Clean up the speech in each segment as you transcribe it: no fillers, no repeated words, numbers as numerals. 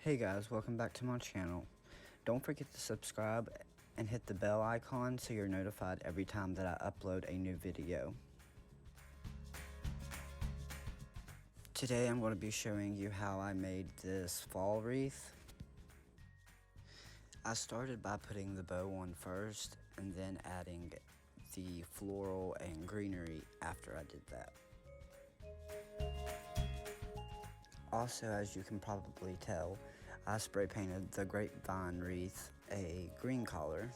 Hey guys, welcome back to my channel. Don't forget to subscribe and hit the bell icon so you're notified every time that I upload a new video. Today I'm going to be showing you how I made this fall wreath. I started by putting the bow on first and then adding the floral and greenery after I did that. Also, as you can probably tell, I spray painted the grapevine wreath a green color.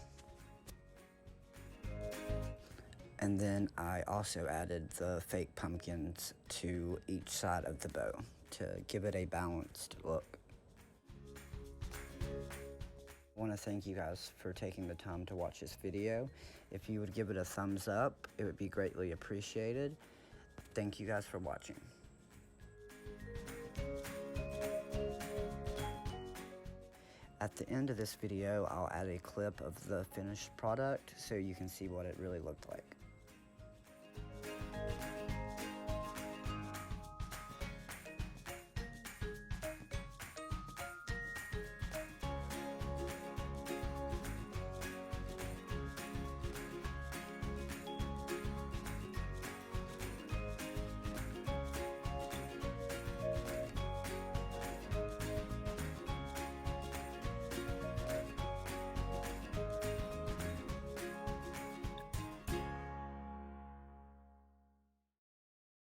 And then I also added the fake pumpkins to each side of the bow to give it a balanced look. I want to thank you guys for taking the time to watch this video. If you would give it a thumbs up, it would be greatly appreciated. Thank you guys for watching. At the end of this video, I'll add a clip of the finished product so you can see what it really looked like.